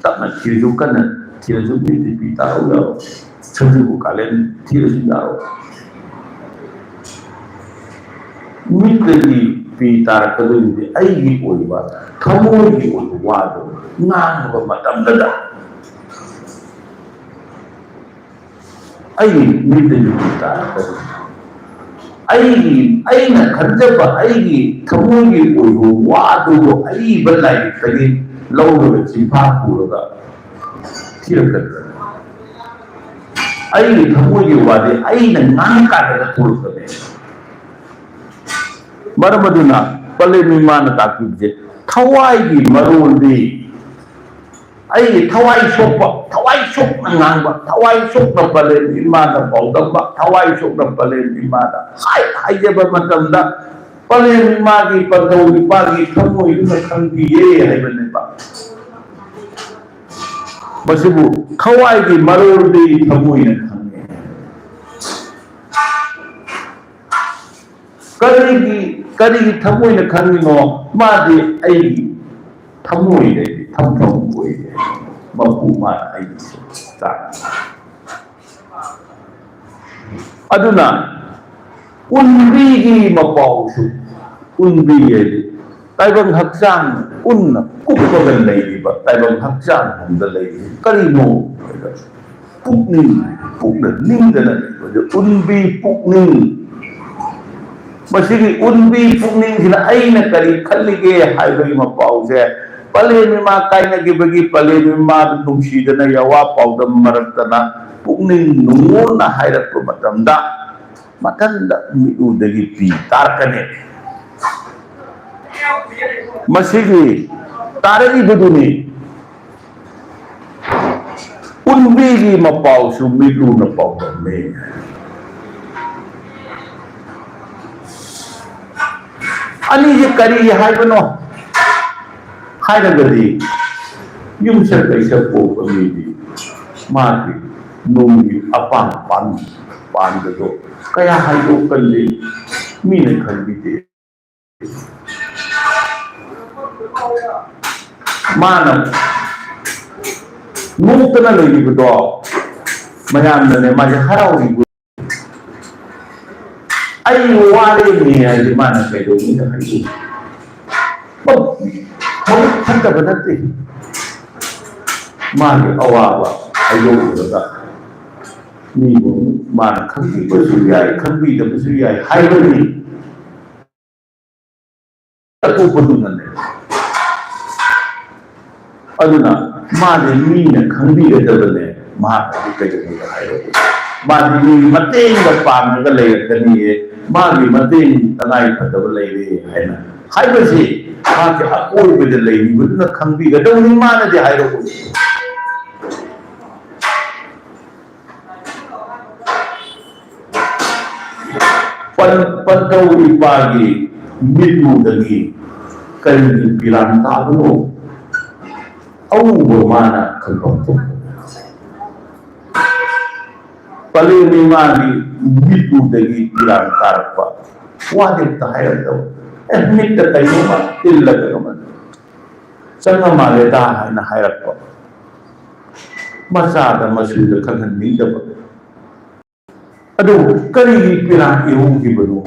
ꯇꯞꯅ ꯊꯤꯔꯁꯨ ꯀꯟꯅ ꯊꯤꯔꯁꯨ ꯃꯤ ꯄꯤ ꯇꯥꯔꯨ ꯌꯥꯔꯣꯏ ꯁꯖꯤꯕꯨ ꯀꯥꯂꯦꯟ ꯊꯤꯔꯁꯨ ꯌꯥꯔꯣꯏ ꯃꯤꯠꯇꯒꯤ ꯄꯤ ꯇꯥꯔꯛꯀꯗꯣꯏꯗꯤ ꯑꯩꯒꯤ ꯑꯣꯏꯕ ꯊꯃꯣꯏꯒꯤ ꯑꯣꯏꯕ ꯋꯥꯗꯣ ꯉꯥꯡꯕ ꯃꯇꯝꯗ ꯑꯩꯒꯤ ꯃꯤꯠꯇꯒꯤ ꯄꯤ ꯇꯥꯔꯛꯀꯗꯣꯏ ꯑꯩꯅ ꯈꯟꯖꯕ ꯑꯩꯒꯤ ꯊꯃꯣꯏꯒꯤ ꯑꯣꯏꯕ ꯋꯥꯗꯨꯕꯨ ꯑꯏꯕ ꯂꯥꯏꯔꯤꯛꯇꯒꯤ ꯂꯧꯔꯒ ꯆꯤꯟꯐꯥ ꯄꯨꯔꯒ ꯊꯤꯔꯛꯀꯗ꯭ꯔꯥ ꯑꯩꯒꯤ ꯊꯃꯣꯏꯒꯤ ꯋꯥꯗꯤ ꯑꯩꯅ ꯉꯥꯡꯀꯥꯟꯗ ꯊꯣꯛꯂꯛꯀꯅꯤ ꯃꯔꯝ ꯑꯗꯨꯅ ꯄꯂꯦꯝ ꯏꯃꯥꯅ ꯇꯥꯛꯄꯤꯕꯁꯦ ꯊꯋꯥꯏꯒꯤ ꯃꯔꯣꯜꯗꯤ ꯑꯩꯒꯤ ꯊꯋꯥꯏ ꯁꯣꯛꯄ ꯊꯋꯥꯏ ꯁꯣꯛꯅ ꯉꯥꯡꯕ ꯊꯋꯥꯏ ꯁꯣꯛꯅ ꯄꯂꯦꯝ ꯏꯃꯥꯅ ꯄꯥꯎꯗꯝꯕ ꯊꯋꯥꯏ ꯁꯣꯛꯅ ꯄꯂꯦꯝ ꯏꯃꯥꯅ ꯍꯥꯏꯖꯕ ꯃꯇꯝꯗ ꯄꯂꯦꯝ ꯏꯃꯥꯒꯤ ꯄꯟꯊꯧ ꯏꯄꯥꯒꯤ ꯊꯃꯣꯏꯗꯨꯅ ꯈꯪꯕꯤꯌꯦ ꯍꯥꯏꯕꯅꯦꯕ ꯃꯁꯤꯕꯨ ꯊꯋꯥꯏꯒꯤ ꯃꯔꯣꯜꯗꯤ ꯊꯃꯣꯏꯅ ꯈꯪꯉꯦ ꯀꯔꯤꯒꯤ ꯊꯃꯣꯏꯅ ꯈꯪꯉꯤꯅꯣ ꯃꯥꯗꯤ ꯑꯩꯒꯤ ꯊꯃꯣꯏꯗꯗꯤ ꯊꯝꯐꯝ ꯑꯣꯏꯔꯦ ꯃꯄꯨ ꯃꯥꯅ ꯑꯩꯒꯤ ꯆꯥꯛ ꯑꯗꯨꯅ ꯎꯟꯕꯤꯒꯤ ꯃꯄꯥꯎꯁꯨ ꯎꯟꯕꯤ ꯍꯥꯏꯗꯤ ꯇꯥꯏꯕꯪ ꯍꯛꯆꯥꯡ ꯎꯟꯅ ꯀꯨꯞꯄꯒ ꯂꯩꯔꯤꯕ ꯇꯥꯏꯕꯪ ꯍꯛꯆꯥꯡ ꯑꯃꯗ ꯂꯩꯔꯤꯕ ꯀꯔꯤꯅꯣ ꯄꯨꯛꯅꯤꯡ ꯄꯨꯛꯅ ꯅꯤꯡꯗꯅ ꯂꯩꯕꯗ ꯎꯟꯕꯤ ꯄꯨꯛꯅꯤꯡ ꯃꯁꯤꯒꯤ ꯎꯟꯕꯤ ꯄꯨꯛꯅꯤꯡꯁꯤꯅ ꯑꯩꯅ ꯀꯔꯤ ꯈꯜꯂꯤꯒꯦ ꯍꯥꯏꯕꯒꯤ ꯃꯄꯥꯎꯁꯦ ꯄꯂꯦꯝ ꯏꯃꯥ ꯀꯥꯏꯅꯈꯤꯕꯒꯤ ꯄꯂꯦꯝ ꯏꯃꯥꯗ ꯅꯨꯡꯁꯤꯗꯅ ꯌꯋꯥ ꯄꯥꯎꯗꯝ ꯃꯔꯛꯇꯅ ꯄꯨꯛꯅꯤꯡ ꯅꯨꯡꯉꯣꯟꯅ ꯍꯥꯏꯔꯛꯄ ꯃꯇꯝꯗ ꯃꯊꯟꯗ ꯃꯤꯠꯎꯗꯒꯤ ꯄꯤ ꯇꯥꯔꯛꯀꯅꯤ ꯃꯁꯤꯒꯤ ꯇꯥꯔꯛꯏꯕꯗꯨꯅꯤ ꯎꯟꯕꯤꯒꯤ ꯃꯄꯥꯎꯁꯨ ꯃꯤꯠꯎꯅ ꯄꯥꯎꯗꯝꯃꯦ ꯑꯅꯤꯁꯤ ꯀꯔꯤ ꯍꯥꯏꯕꯅꯣ ꯍꯥꯏꯔꯒꯗꯤ ꯌꯨꯝꯁꯀꯩꯁ ꯄꯣꯛꯄ ꯃꯤꯗꯤ ꯃꯥꯒꯤ ꯅꯨꯡꯒꯤ ꯑꯄꯥꯟ ꯄꯥꯟꯕꯗꯣ ꯀꯌꯥ ꯍꯥꯏꯗꯣꯛꯀꯜꯂꯤ ꯃꯤꯅ ꯈꯟꯕꯤꯗꯦ ꯃꯥꯅ ꯅꯣꯛꯇꯅ ꯂꯩꯔꯤꯕꯗꯣ ꯃꯌꯥꯝꯅꯅꯦ ꯃꯥꯁꯦ ꯍꯔꯥꯎꯔꯤꯕ ꯑꯩ ꯋꯥꯔꯦꯅꯦ ꯍꯥꯏꯗꯤ ꯃꯥꯅ ꯀꯩꯗꯧꯅꯤꯅ ꯍꯥꯏꯗꯣꯛꯏ ꯐꯠꯇꯕ ꯅꯠꯇꯦ ꯃꯥꯒꯤ ꯑꯋꯥꯕ ꯍꯥꯏꯗꯣꯛꯎꯔꯒ ꯃꯤꯕꯨ ꯃꯥꯅ ꯈꯪꯕꯤꯕꯁꯨ ꯌꯥꯏ ꯈꯪꯕꯤꯗꯕꯁꯨ ꯌꯥꯏ ꯍꯥꯏꯕꯅꯤ ꯑꯇꯣꯞꯄꯗꯨꯅꯅꯦ ꯑꯗꯨꯅ ꯃꯥꯗꯤ ꯃꯤꯅ ꯈꯪꯕꯤꯒꯗꯕꯅꯦ ꯃꯍꯥꯛꯅꯗꯤ ꯀꯩꯗꯧꯅꯤꯡꯕ ꯍꯥꯏꯔꯛꯏ ꯃꯥꯗꯤ ꯃꯤ ꯃꯇꯦꯡꯒ ꯄꯥꯡꯉꯒ ꯂꯩꯔꯛꯀꯅꯤꯌꯦ ꯃꯥꯒꯤ ꯃꯇꯦꯡ ꯇꯉꯥꯏ ꯐꯗꯕ ꯂꯩꯔꯦ ꯍꯥꯏꯅ ꯍꯥꯏꯕꯁꯤ ꯃꯥꯒꯤ ꯑꯀꯣꯏꯕꯗ ꯂꯩꯔꯤꯕꯗꯨꯅ ꯈꯪꯕꯤꯒꯗꯕꯅꯤ ꯃꯥꯅꯗꯤ ꯍꯥꯏꯔꯛꯑꯣꯏ Pantau ipagi mitu dagi kari pirang tabu au bermana kalpatu paling mimani mitu dagi pirang karpa wajib tahayal tau mit tayo ma illa kaman sanga maleta na hayrat pa masada masuda kanhan minda pa adu kari pirang iung gibanu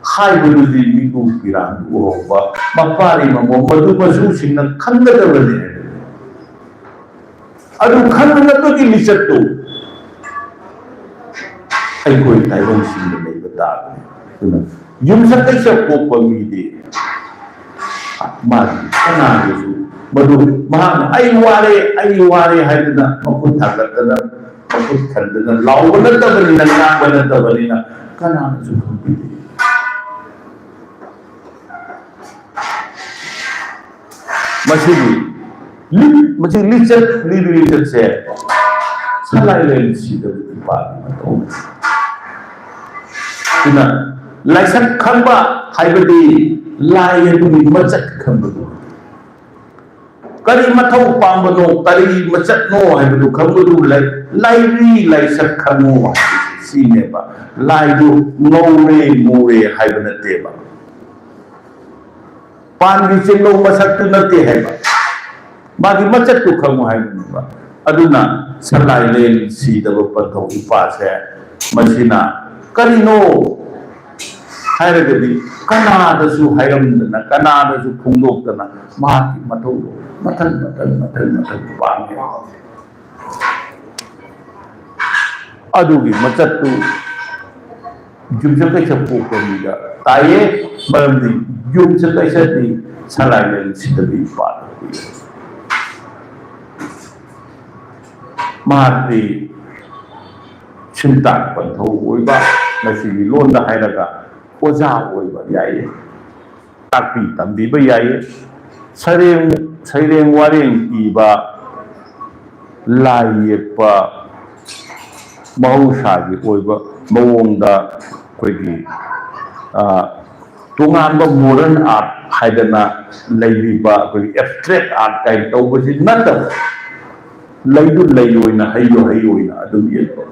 hai bulu di mitu pirang uoba mapari mamo madu masu singna khandada bane adu khandada to ki misattu ai koi taiwan singna nei bata tuna yumsakeisa POKPA midi mari kana yesu madu mahang ai ware haidna makut thakatna makut khandana lawna tabani na bana tabani na kana su midi masih lihat saya salah lain sih dari tempat itu. Ina laisan khamba haibadi lai itu macet khamba. Kari mathau pambano kari macet no haibadu khamba du laisan khamo sine ba lai du ngore haibana te ba. Pan vicino masak tu nate hai ba magi macet tu khamu hai ba aduna salai len si da pantau ipa se masina karino hairagadi kana da su hairam na kana da su phungdok na ma mathau matan pa adugi macet tu yumsakeisa POKPA mida taye maramdi yumsakeisa di salai len sidabi pa mahati SINTHA pantau oiba nasi lon da hairaga oja oiba yai takpi tambi ba yai saireng wareng iba lai yekpa mahusagi oiba mawongda koigi tungamba modern art haidana leiriba koigi abstract art kai tawbasi nata leidu leioina hayo na adum yeto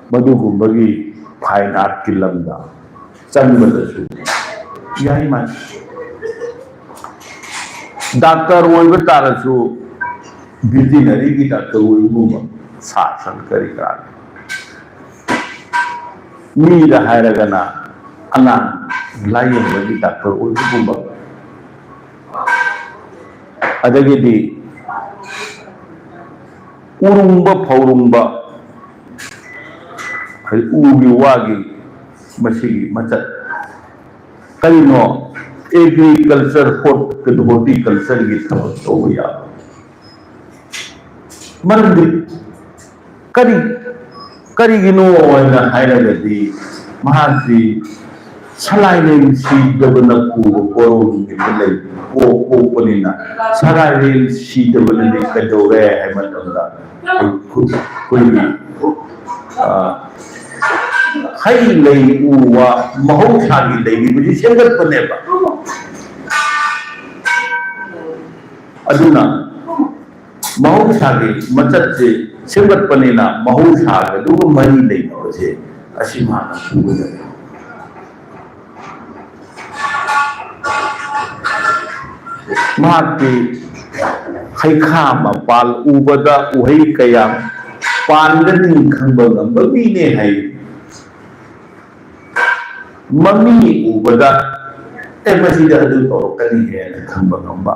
madugumbagi fine art kilamda chanbadasu yai man doctor oiba tarasu veterinary ki doctor oiba sasan kari ka mi da hairagana anan layon bagi doctor oiba gumba adagidi urumba faurumba ugi wagi masigi macet kalino agriculture horticulture gi thabak toya marandi kari gino na hairagadi mahasi salai len si dabana ku koron gi belai POKPANina salai len si dabana ni kadore hai matamda koi hai lei uwa mahaushagi lei biji sengat paneba aduna mahaushagi macet se sengat panena mahaushagi du mari lei bose asimana suguda mahati haikha mapal ubada uhai kayam pandani khamba ngamba mine hai mami ubada masida adu torokani he khamba ngamba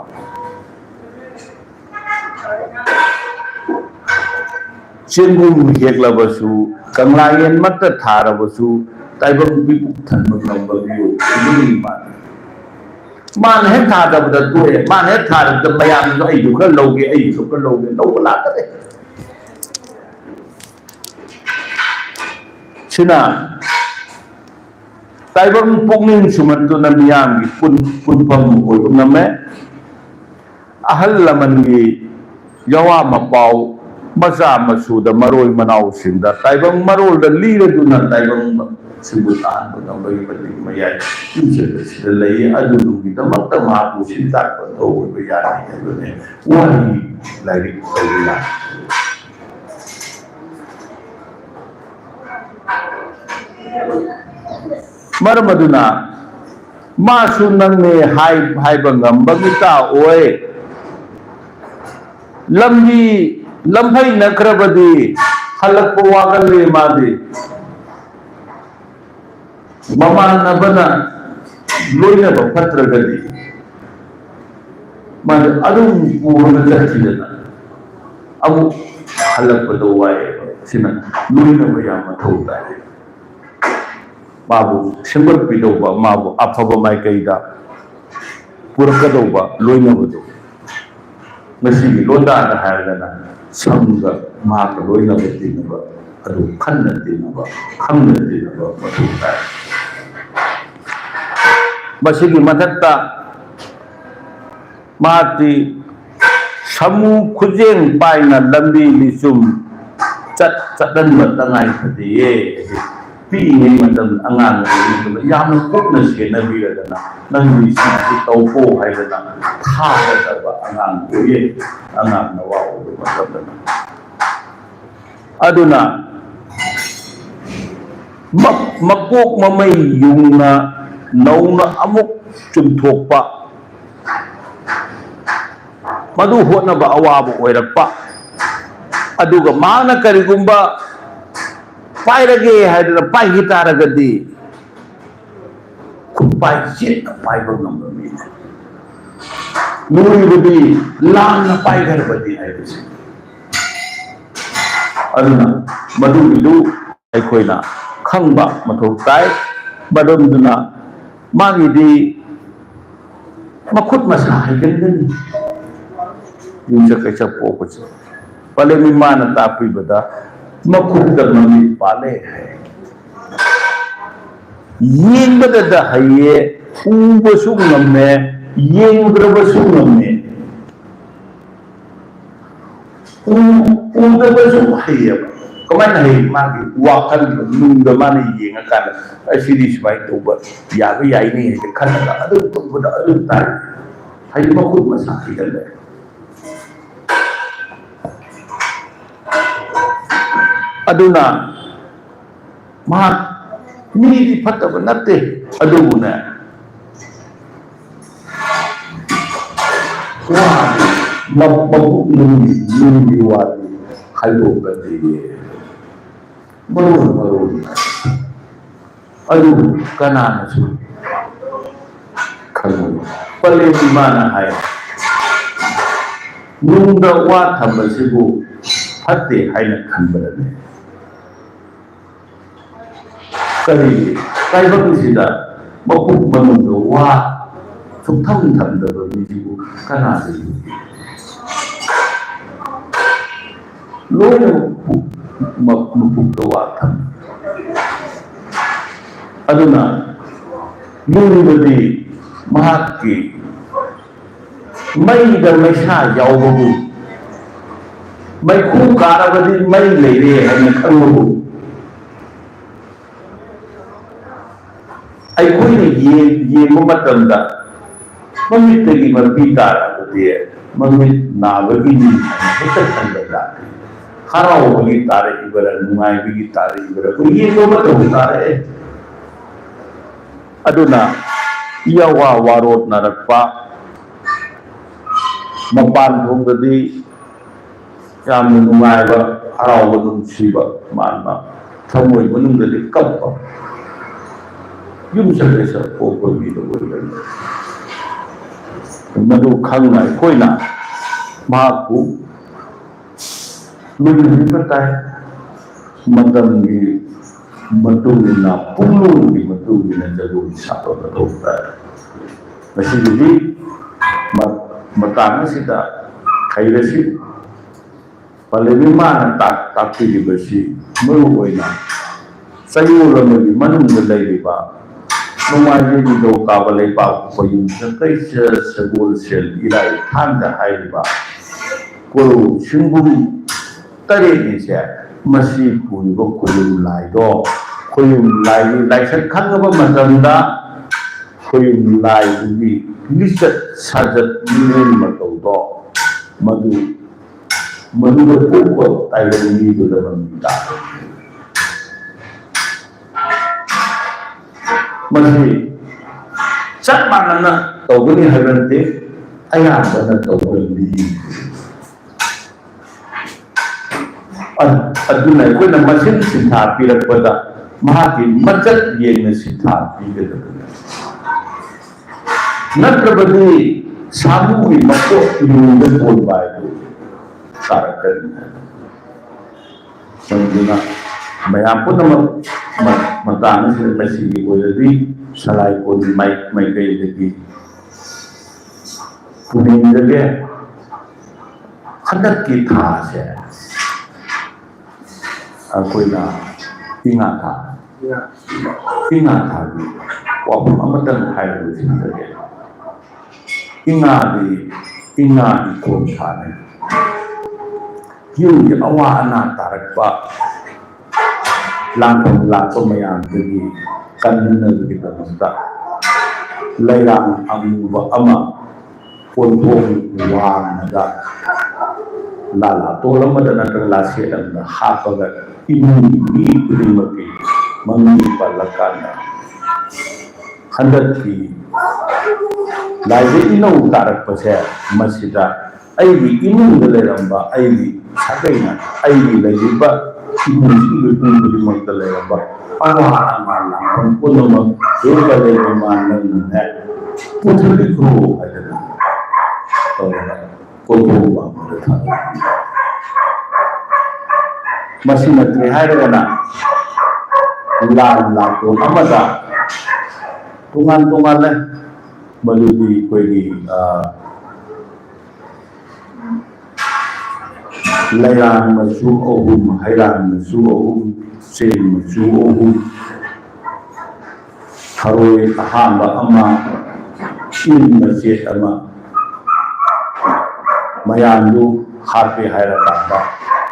chengum heglabasu kanglayen matta tharabasu taibam bipu thanma ngamba biyo ni man he thada bada tu he man he thada da mayam no ai ka loge ai so ka loge lo la ta de china taibam pungning suman tu na miyam gi pun pam oi na me ahal laman gi yawa ma pau maza masu da maroi manau sin da taibam marol da li du na taibam ꯁꯤꯕꯨ ꯇꯥꯍꯟꯕ ꯉꯝꯕꯒꯤ ꯃꯇꯤꯛ ꯃꯌꯥꯏ ꯌꯨꯝꯁꯀꯩꯁꯗ ꯂꯩ ꯑꯗꯨꯗꯨꯒꯤꯗꯃꯛꯇ ꯃꯍꯥꯛꯄꯨ ꯁꯤꯟꯇꯥꯛꯄ ꯑꯣꯏꯕ ꯌꯥꯅꯤ ꯍꯥꯏꯕꯅꯦ ꯋꯥꯔꯤ ꯂꯥꯏꯔꯤꯛ ꯇꯧꯕ ꯌꯥꯏ ꯃꯔꯝ ꯑꯗꯨꯅ ꯃꯥꯁꯨ ꯅꯪꯅꯦ ꯍꯥꯏꯕ ꯉꯝꯕꯒꯤ ꯑꯣꯏ ꯂꯝꯐꯩ ꯅꯈ꯭ꯔꯕꯗꯤ ꯍꯜꯂꯛꯄ ꯋꯥꯒꯜꯂꯤ ꯃꯥꯗꯤ ꯃꯃꯥꯟꯅꯕꯅ ꯂꯣꯏꯅꯕ ꯐꯠꯇ꯭ꯔꯒꯗꯤ ꯃꯥꯗꯤ ꯑꯗꯨꯝ ꯄꯨꯔꯒ ꯆꯠꯈꯤꯗꯅ ꯑꯃꯨꯛ ꯍꯜꯂꯛꯄꯗ ꯋꯥꯏꯑꯦꯕ ꯁꯤꯅ ꯂꯣꯏꯅꯕ ꯌꯥꯝ ꯃꯊꯧ ꯇꯥꯏ 마부 생각 비도바 마부 아파바 마이케이다 부르카도바 로이나부도 마시기 로다나 하야가나 성가 마가 로이나부티나바 아주 칸나티나바 함나티나바 마투다 마시기 마탔다 마티 사무 쿠쟁 바이나 람비 리숨 cat-catan matangay pati piingin matang angang yaman kuk na siya nabira na nang isip itaw po hay na kaya ba angang kuye angang nawaw matanda na aduna magkuk mamay yung nauna amok chumtok pa maduho na ba awabo oirak pa aduga mana karigumba pairage haidra pai hitaragadi kupai jet pai bangam mi nuri budi lan na pai garbadi haidisi aduna madu bidu aikoina khangba mathau tai badom duna magi di makhut masa haigan yumsakeisa pokpachi pale mimana tapi bada makut mami pale hai yeng bada da haye uba sung namme yeng braba sung namme uba sung haye kamana haye magi wakan nungda mana yeng akan asiri sbai toba yaga yai ni hai khana adu toba adu tai haye makut masa hidale aduna ma ni di fataba natte aduna wa mabu ni wadi hayo gadi maru adu kana su kalu pale di mana hai nungda wa thamasibu hatte haina khanbarane kari kaibakisida mapuk manungdo wa suktham thamdaba misibu kanasi loina mapukdo wa tham aduna nungibadi mahakki mai da maisa yawbabu mai khu karabadi mai leire haina khanbabu ꯑꯩꯈꯣꯏꯅ ꯌꯦꯡꯕ ꯃꯇꯝꯗ ꯃꯃꯤꯠꯇꯒꯤ ꯃꯄꯤ ꯇꯥꯔꯕꯗꯤ ꯃꯃꯤꯠ ꯅꯥꯕꯒꯤꯅꯤ ꯍꯦꯛꯇ ꯈꯟꯕꯗ ꯍꯔꯥꯎꯕꯒꯤ ꯇꯥꯔꯛꯏꯕꯔꯥ ꯅꯨꯡꯉꯥꯏꯕꯒꯤ ꯇꯥꯔꯛꯏꯕꯔꯥ ꯑꯩꯈꯣꯏ ꯌꯦꯡꯕ ꯃꯇꯝꯗ ꯇꯥꯔꯛꯑꯦ ꯑꯗꯨꯅ ꯏꯌꯥꯋꯥ ꯋꯥꯔꯣꯠꯅꯔꯛꯄ ꯃꯄꯥꯟ ꯊꯣꯡꯗꯗꯤ ꯌꯥꯝꯅ ꯅꯨꯡꯉꯥꯏꯕ ꯍꯔꯥꯎꯕ ꯅꯨꯡꯁꯤꯕ ꯃꯥꯟꯕ ꯊꯃꯣꯏ ꯃꯅꯨꯡꯗꯗꯤ ꯀꯞꯄ yumsakeisa pokpa bido oirani madu khangna aikoina mahaku luyuhiba tai matamgi matungina punglunggi matungina jagoi sapa mathau tai masigidi matang asida khairasi palemi mana takpiribasi maru oina sayur amagi manungda leiriba Numaji di doka balai pak payung sekaisa segul sel irai tanda haiba kuru singbum tari ni sia masih kuiba kulim lai do khuyum lai sat khangaba matamda khuyum lai dugi lisat sajat nin matawdo madu ko tailani do da mamita masi chat manana tawgani harante ayabana tawgani aduna aikoina masin sintha pirakpada mahaki machat yengna sintha pigadabana natrabadi samui mako ilungda polbai tarakan sanduna mayam punamak matang sila masigi oladi salai ko may kay lagi puning lagi hadat kita siya ako'y na ingatan. Ingatan. Huwag mo amatang kayo sinabi. Ingati kong sana. Yung awaan na tarak pa. Langkang mayang lagi. Kanina lagi ka nasta. Layrang ang ama. Puntong uwang naga. Lala. Tulang madanan ng lasya ang hapagat. Ini primati mami palakana handat ki laje ino tarak pasya masida aidi inu daleramba aidi sagaina aidi lajiba inu silu tunggu magdaleramba para amala puno mag dole manan ne putuli ko adana ko ba masih menteri hari mana laku amada tungan lah melalui koi layang masu ohum hayran masu ohum sen masu ohum haroi ahamba ama in masjid ama mayandu harpe hayran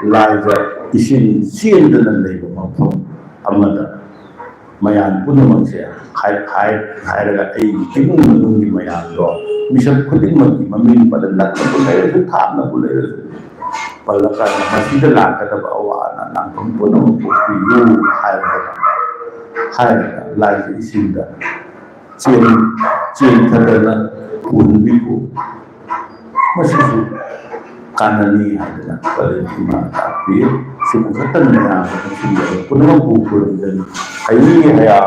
laja isin siendana leba mafam amada mayan punamak siya hairaga ay kinung di mayan do misal kuting mamin padalat na bulay sa taam na bulay palakan masida laka na baawana ng pampunang pupiyo hairaga laja isinda sien kadana punbiku masisu kanani adalah pada lima tapi sebukatan yang sudah penuh buku dan ini ya